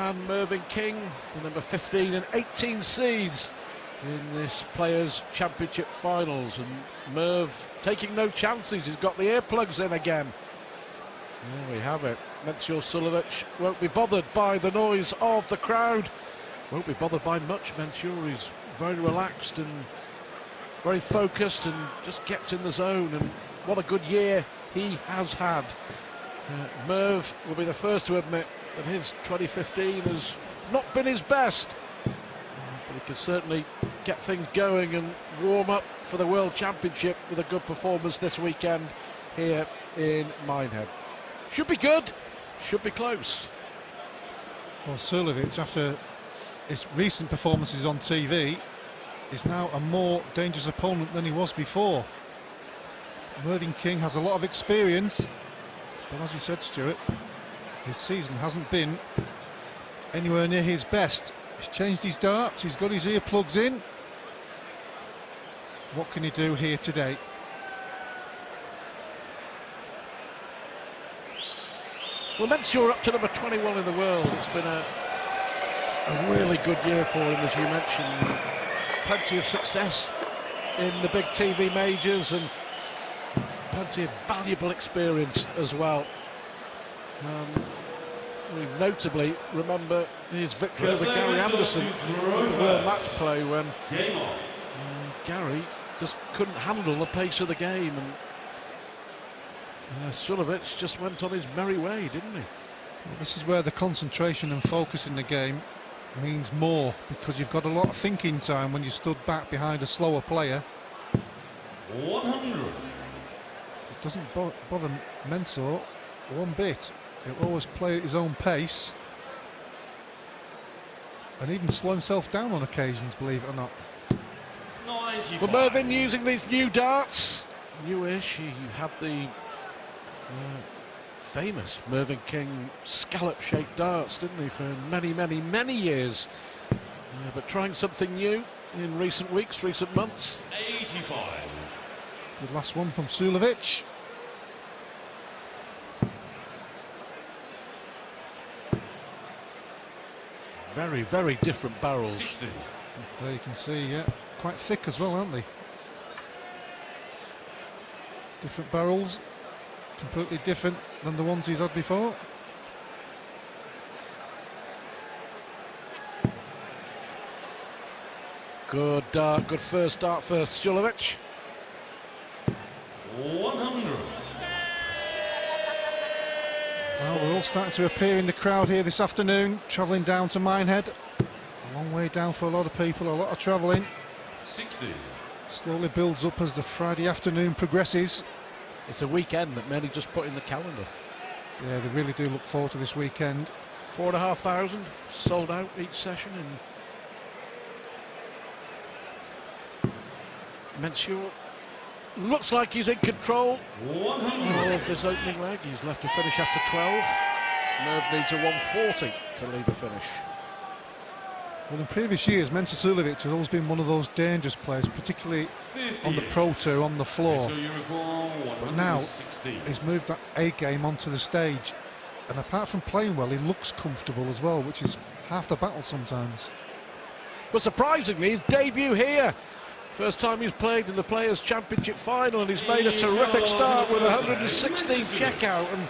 man Mervyn King, the number 15 and 18 seeds in this Players' Championship finals, and Merv taking no chances. He's got the earplugs in again. There we have it. Suljović won't be bothered by the noise of the crowd, won't be bothered by much. He's very relaxed and very focused and just gets in the zone, and what a good year he has had. Merv will be the first to admit that his 2015 has not been his best, but he can certainly get things going and warm up for the World Championship with a good performance this weekend here in Minehead. Should be good, should be close. Well, Suljović, after his recent performances on TV, is now a more dangerous opponent than he was before. Mervyn King has a lot of experience, but as you said, Stuart, his season hasn't been anywhere near his best. He's changed his darts, he's got his earplugs in. What can he do here today? Well, Mensur up to number 21 in the world. It's been a really good year for him, as you mentioned. Plenty of success in the big TV majors and plenty of valuable experience as well. We notably remember his victory over Gary Anderson in the World Match Play, when Gary just couldn't handle the pace of the game, and Suljović just went on his merry way, didn't he? Well, this is where the concentration and focus in the game means more, because you've got a lot of thinking time when you stood back behind a slower player. 100. It doesn't bother Mensur one bit. He'll always play at his own pace and even slow himself down on occasions, believe it or not. 95. Well, Mervyn using these new darts. Newish. He had the famous Mervyn King scallop-shaped darts, didn't he, for many years. But trying something new in recent weeks, recent months. 85. The last one from Suljović. Very different barrels. 60. There you can see, yeah, quite thick as well, aren't they? Different barrels, completely different than the ones he's had before. Good dart, good first dart for Suljović. 100. Well, we're all starting to appear in the crowd here this afternoon, travelling down to Minehead. A long way down for a lot of people, a lot of travelling. 60. Slowly builds up as the Friday afternoon progresses. It's a weekend that many just put in the calendar. Yeah, they really do look forward to this weekend. 4,500 sold out each session, and Mensur looks like he's in control 100. of this opening leg. He's left to finish after 12. Merv needs a 140 to leave the finish. Well, in previous years, Suljović has always been one of those dangerous players, particularly 50. on the Pro Tour, on the floor. So you recall But now 160. he's moved that A game onto the stage, and apart from playing well, he looks comfortable as well, which is half the battle sometimes. But surprisingly, his debut here. First time he's played in the Players' Championship final, and he's made a terrific start with 116 checkout. And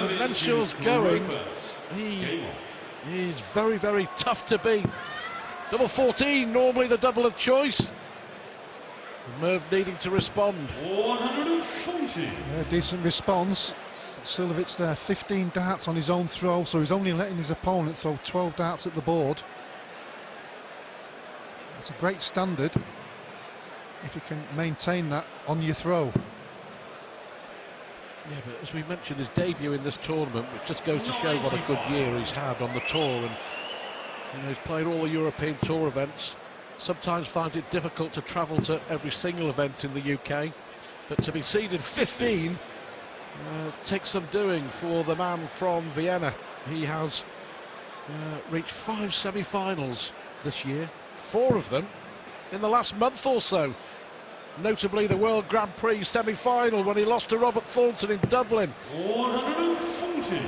when Mensur's going, he is very tough to beat. Double 14, normally the double of choice. Merv needing to respond. 140. Yeah, decent response. Suljović there, 15 darts on his own throw, so he's only letting his opponent throw 12 darts at the board. It's a great standard if you can maintain that on your throw. Yeah, but as we mentioned, his debut in this tournament, which just goes to show what a good year he's had on the tour. And he's played all the European Tour events. Sometimes finds it difficult to travel to every single event in the UK, but to be seeded 15 takes some doing for the man from Vienna. He has reached 5 semi-finals this year, 4 of them in the last month or so. Notably the World Grand Prix semi-final when he lost to Robert Thornton in Dublin. 140.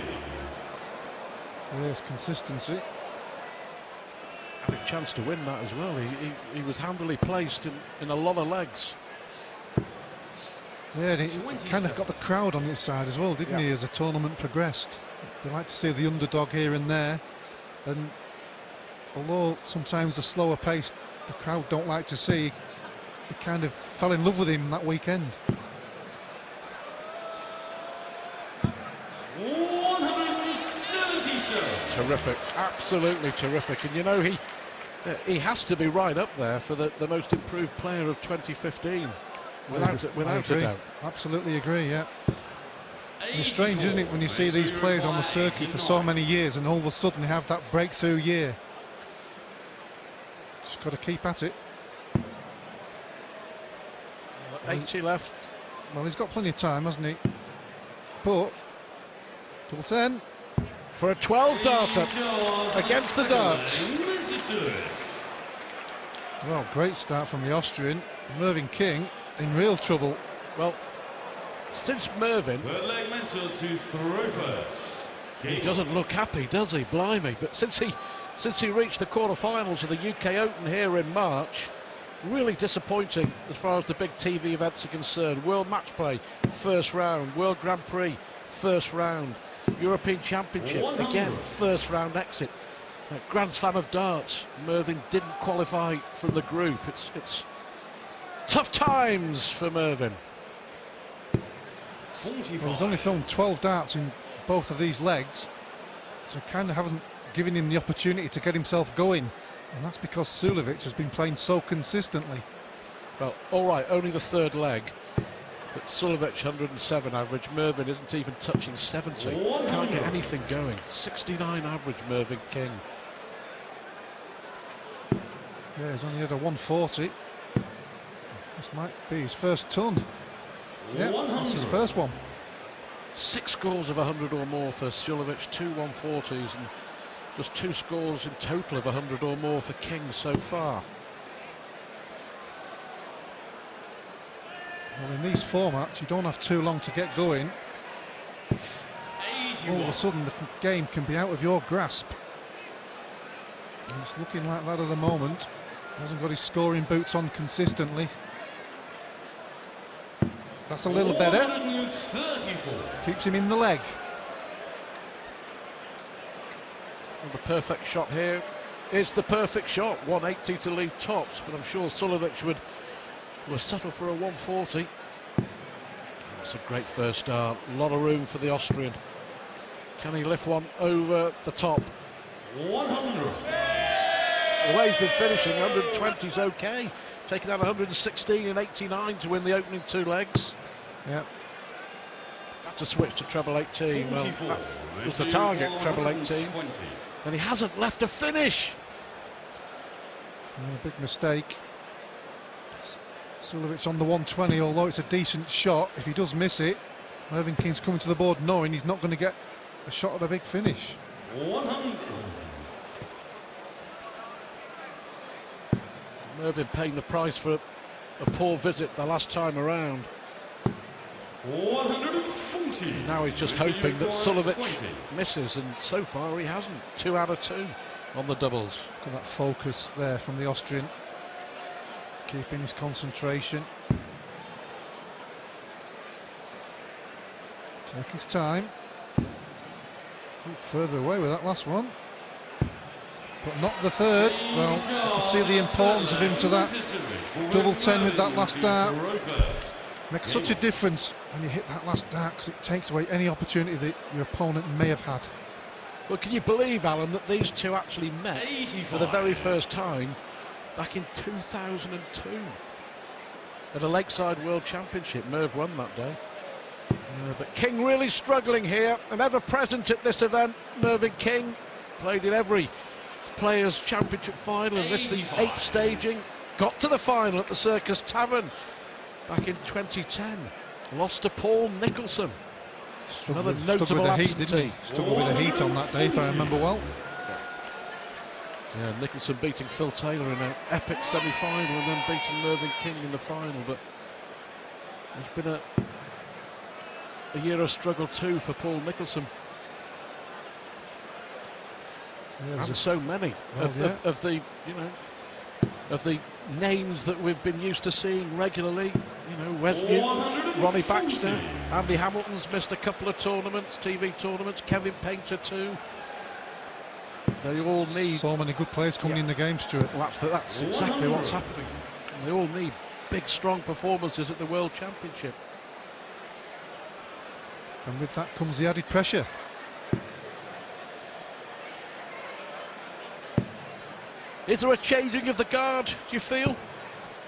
Yes, consistency. Had a chance to win that as well. He was handily placed in a lot of legs. Yeah, and he kind of got the crowd on his side as well, didn't he, as the tournament progressed. They like to see the underdog here and there, and although sometimes the slower pace the crowd don't like to see, they kind of fell in love with him that weekend. 177. Terrific, absolutely terrific. And you know, he has to be right up there for the most improved player of 2015, without a doubt. Absolutely agree, yeah. And it's strange, isn't it, when you see these players on the circuit for so many years and all of a sudden they have that breakthrough year. Just got to keep at it. 80 left. Well, he's got plenty of time, hasn't he? But double 10 for a 12 darter against the darts. Well, great start from the Austrian. Mervyn King in real trouble. Well, since Mervyn, he doesn't look happy, does he? Blimey! But since he reached the quarter-finals of the UK Open here in March, really disappointing as far as the big TV events are concerned. World Match Play, first round. World Grand Prix, first round. European Championship, again, first round exit. Grand Slam of Darts, Mervyn didn't qualify from the group. It's tough times for Mervyn. Well, he's only thrown 12 darts in both of these legs, so kind of haven't given him the opportunity to get himself going, and that's because Suljović has been playing so consistently. Well, all right, only the third leg, but Suljović 107 average, Mervyn isn't even touching 70. Can't get anything going. 69 average, Mervyn King. Yeah, he's only had a 140. This might be his first ton. Yeah, that's his first one. 6 scores of 100 or more for Suljović, 2 140s, and just 2 scores in total of 100 or more for King so far. Well, in these formats, you don't have too long to get going. All of a sudden, the game can be out of your grasp. And it's looking like that at the moment. Hasn't got his scoring boots on consistently. That's a little better. Keeps him in the leg. And the perfect shot here is the perfect shot. 180 to lead tops, but I'm sure Suljović will settle for a 140. That's a great first start. A lot of room for the Austrian. Can he lift one over the top? 100. The way he's been finishing, 120 is okay. Taking out 116 and 89 to win the opening 2 legs. Yeah. Have to switch to treble 18. Well, that was the target, treble 18. And he hasn't left a finish. A big mistake. Suljović on the 120, although it's a decent shot. If he does miss it, Mervyn King's coming to the board knowing he's not going to get a shot at a big finish. 100. Mervyn paying the price for a poor visit the last time around. 140. Now he's just hoping that Suljović misses, and so far he hasn't. 2 out of 2 on the doubles. Look at that focus there from the Austrian, keeping his concentration. Take his time. Further away with that last one, but not the third. Well, you can see the importance of him to that double 10 with that last dart. Makes such a difference when you hit that last dart, because it takes away any opportunity that your opponent may have had. Well, can you believe, Alan, that these two actually met for the very first time back in 2002 at a Lakeside World Championship? Merv won that day. But King really struggling here, and ever present at this event. Mervyn King played in every Players' Championship final, and this the 8th staging. Got to the final at the Circus Tavern back in 2010. Lost to Paul Nicholson. Another notable absentee. Struggled with the heat on that day, if I remember well. Yeah, Nicholson beating Phil Taylor in an epic semi-final, and then beating Mervyn King in the final. But it's been a year of struggle too for Paul Nicholson. Yeah, and so many of the of the names that we've been used to seeing regularly. You know, Wesley, Ronnie Baxter, Andy Hamilton's missed a couple of tournaments, TV tournaments. Kevin Painter too. They all need so many good players coming in the game, Stuart. Well, that's exactly what's happening. They all need big, strong performances at the World Championship. And with that comes the added pressure. Is there a changing of the guard, do you feel?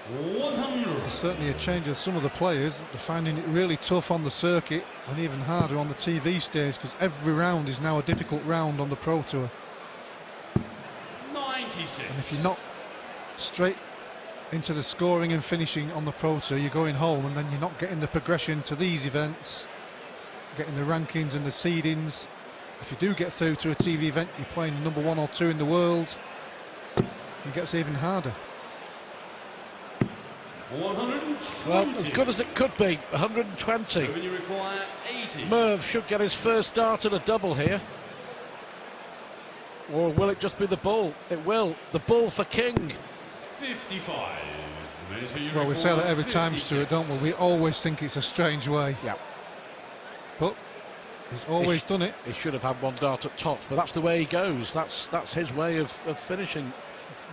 100. There's certainly a change of some of the players. They're finding it really tough on the circuit and even harder on the TV stage, because every round is now a difficult round on the Pro Tour. 96. And if you're not straight into the scoring and finishing on the Pro Tour, you're going home, and then you're not getting the progression to these events, getting the rankings and the seedings. If you do get through to a TV event, you're playing number 1 or 2 in the world. It gets even harder. 120. Well, as good as it could be, 120. You require 80. Merv should get his first dart at a double here. Or will it just be the bull? It will. The bull for King. 55. Well, we say that every time, Stuart, don't we? We always think it's a strange way. Yeah. But he's always done it. He should have had one dart at tops, but that's the way he goes. That's his way of finishing.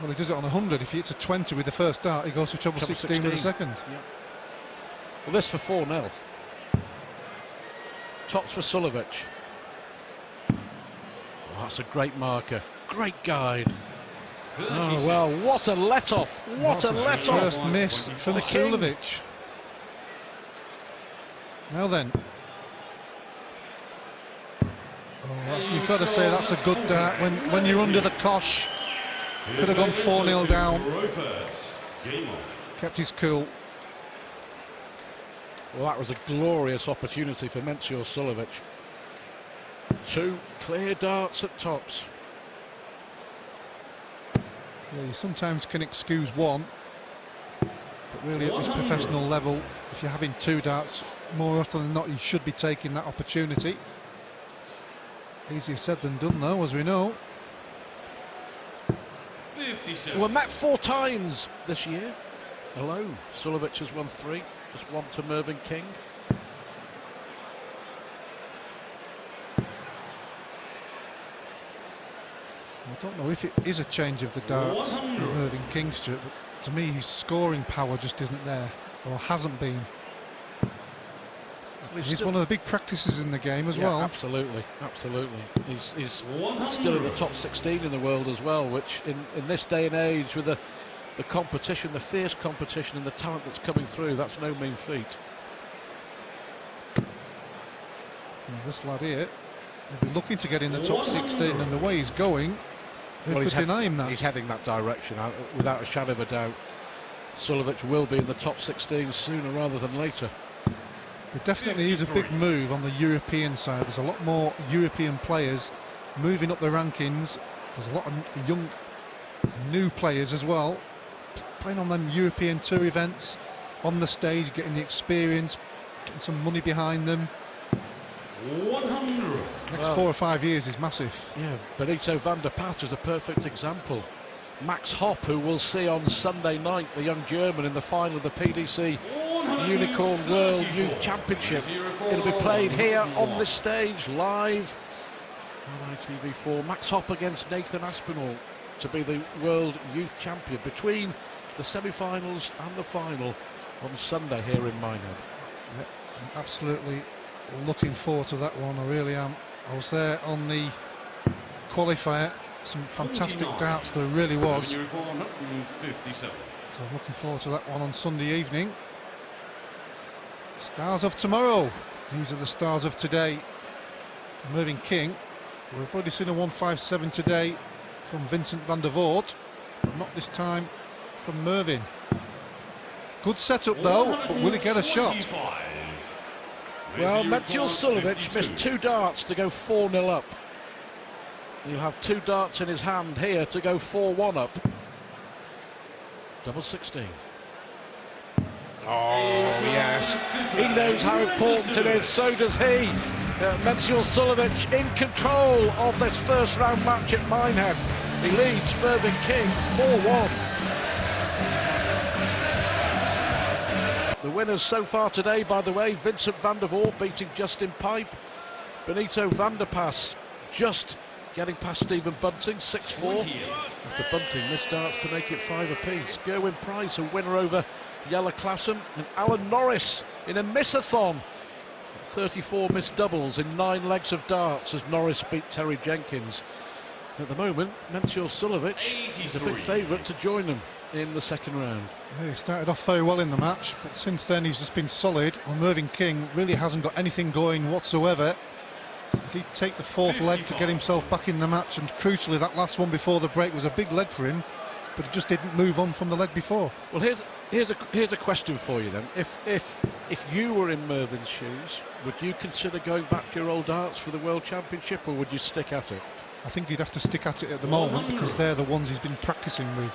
Well, he does it on 100. If he hits a 20 with the first dart, he goes for treble 16 with the second. Yeah. Well, this for 4-0. Tops for Suljović. Oh, that's a great marker. Great guide. Oh, well, what a let-off. What a let-off. First miss from Suljović. Now then. Oh, you've got to say that's a good dart. When you're under the cosh, could have gone 4-0 down. Kept his cool. Well, that was a glorious opportunity for Mencio Suljović. 2 clear darts at tops. Yeah, you sometimes can excuse one, but really at this professional level, if you're having 2 darts, more often than not, you should be taking that opportunity. Easier said than done, though, as we know. 57. We're met 4 times this year alone. Suljović has won 3, just 1 to Mervyn King. I don't know if it is a change of the darts with Mervyn King, Stuart, but to me his scoring power just isn't there, or hasn't been. He's one of the big practices in the game as well. Absolutely, absolutely. He's still in the top 16 in the world as well, which in this day and age, with the competition, the fierce competition and the talent that's coming through, that's no mean feat. And this lad here, he'll be looking to get in the top 16, and the way he's going, who could deny him that? He's heading that direction, without a shadow of a doubt. Suljović will be in the top 16 sooner rather than later. There definitely is a big move on the European side. There's a lot more European players moving up the rankings. There's a lot of young, new players as well, playing on them European Tour events, on the stage, getting the experience, getting some money behind them. 100. Next 4 or 5 years is massive. Yeah, Benito van der Path is a perfect example. Max Hopp, who we'll see on Sunday night, the young German, in the final of the PDC Unicorn World Youth Championship. It'll be played here on this stage, live on ITV4. Max Hopp against Nathan Aspinall to be the World Youth Champion between the semi-finals and the final on Sunday here in Minehead. Yeah, I'm absolutely looking forward to that one, I really am. I was there on the qualifier, some fantastic darts, there really was. So I'm looking forward to that one on Sunday evening. Stars of tomorrow, these are the stars of today. Mervyn King, we've already seen a 157 today from Vincent van der Voort, but not this time from Mervyn. Good setup though, but will he get a shot? Well, Mencio Suljović missed 2 darts to go 4-0 up. He'll have 2 darts in his hand here to go 4-1 up. Double 16. Oh, yes. He knows how important it is, so does he. Suljović in control of this first round match at Minehead. He leads Mervyn King 4-1. The winners so far today, by the way, Vincent van der Voort beating Justin Pipe. Benito van der Pas just getting past Stephen Bunting, 6-4. As the Bunting missed darts to make it 5 apiece. Gerwyn Price, a winner over Jelle Klassen. And Alan Norris in a miss-a-thon. 34 missed doubles in 9 legs of darts as Norris beat Terry Jenkins. At the moment, Suljović is a big favourite to join them in the second round. Yeah, he started off very well in the match, but since then he's just been solid. Well, Mervyn King really hasn't got anything going whatsoever. He did take the 4th leg to get himself back in the match, and crucially that last one before the break was a big leg for him, but he just didn't move on from the leg before. Well, here's a question for you then. If you were in Mervyn's shoes, would you consider going back to your old darts for the World Championship, or would you stick at it? I think he'd have to stick at it at the moment, because they're the ones he's been practicing with.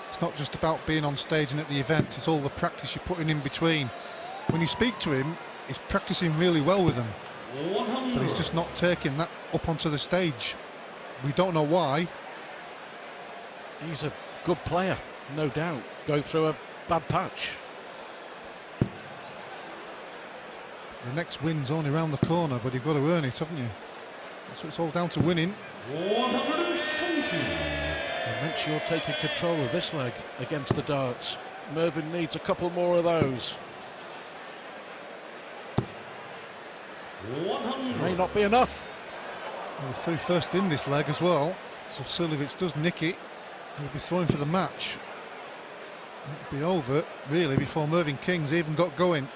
It's not just about being on stage and at the events, it's all the practice you're putting in between. When you speak to him, he's practicing really well with them, but he's just not taking that up onto the stage. We don't know why. He's a good player, no doubt, going through a bad patch. The next win's only round the corner, but you've got to earn it, haven't you? That's what it's all down to, winning. 140. You're taking control of this leg against the darts. Mervyn needs a couple more of those. 100. May not be enough. Well, he threw first in this leg as well, so if Suljović does nick it, he'll be throwing for the match. It'll be over, really, before Mervyn King's even got going.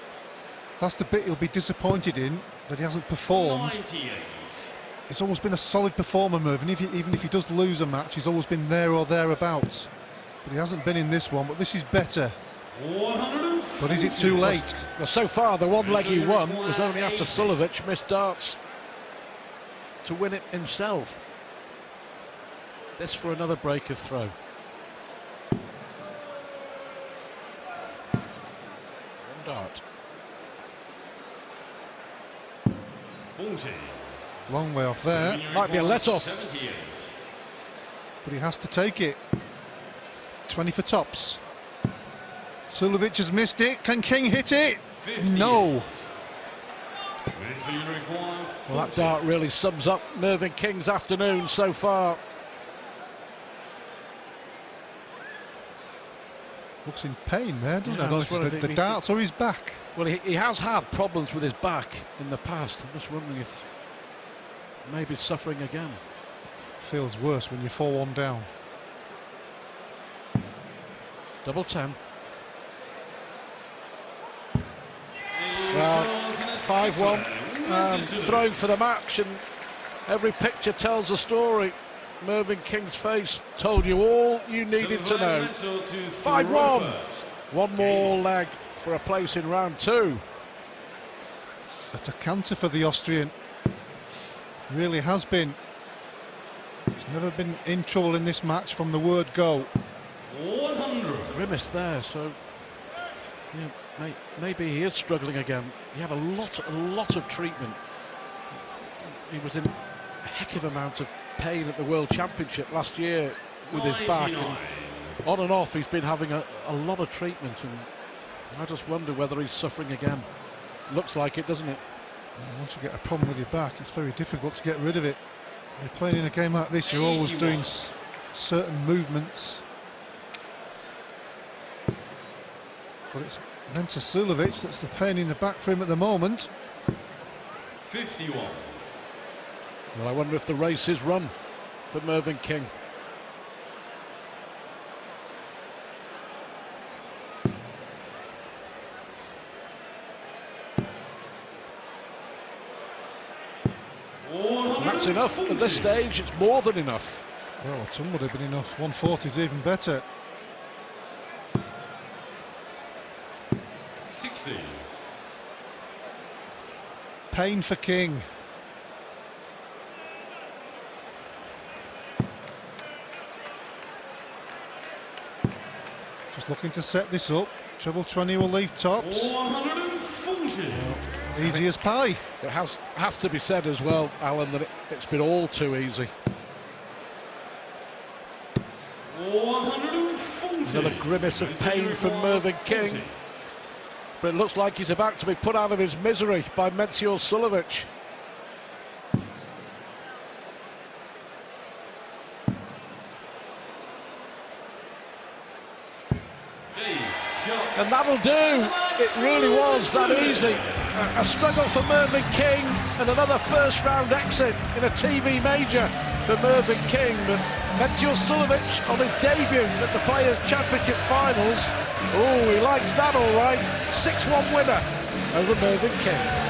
That's the bit he'll be disappointed in, that he hasn't performed. 98. He's always been a solid performer, Mervyn. Even if he does lose a match, he's always been there or thereabouts. But he hasn't been in this one, but this is better. 140. But is it too late? Well, so far, the one leg he won was only after Suljović missed darts to win it himself. This for another break of throw. One dart. 40. Long way off there. Might be a let-off. 78. But he has to take it. 20 for tops. Suljović has missed it. Can King hit it? 58. No. Well, that dart really sums up Mervyn King's afternoon so far. Looks in pain there, doesn't Yeah, it? I don't know if it's the darts or his back. Well, he has had problems with his back in the past. I'm just wondering if maybe suffering again. Feels worse when you're 4-1 down. Double 10. Well, 5-1. Throwing for the match, and every picture tells a story. Mervyn King's face told you all you needed to know. 5-1. One more leg for a place in round 2. That's a canter for the Austrian. Really has been. He's never been in trouble in this match from the word go. 100. Grimace there, so yeah, maybe he is struggling again. He had a lot of treatment. He was in a heck of amount of pain at the World Championship last year with his back. And on and off, he's been having a lot of treatment, and I just wonder whether he's suffering again. Looks like it, doesn't it? Once you get a problem with your back, it's very difficult to get rid of it. You're playing in a game like this, you're always doing certain movements. But it's Mensah Suljović that's the pain in the back for him at the moment. 51. Well, I wonder if the race is run for Mervyn King. And that's enough at this stage. It's more than enough. Well, a ton would have been enough. 140 is even better. 60. Pain for King. Just looking to set this up. Treble 20 will leave tops. 140. Well, Easy as pie. It has to be said as well, Alan, that it's been all too easy. 140. Another grimace of pain from Mervyn King. But it looks like he's about to be put out of his misery by Suljović. And that'll do. It really was that easy. A struggle for Mervyn King and another first-round exit in a TV major for Mervyn King. But Suljović on his debut at the Players' Championship Finals. Oh, he likes that all right. 6-1 winner over Mervyn King.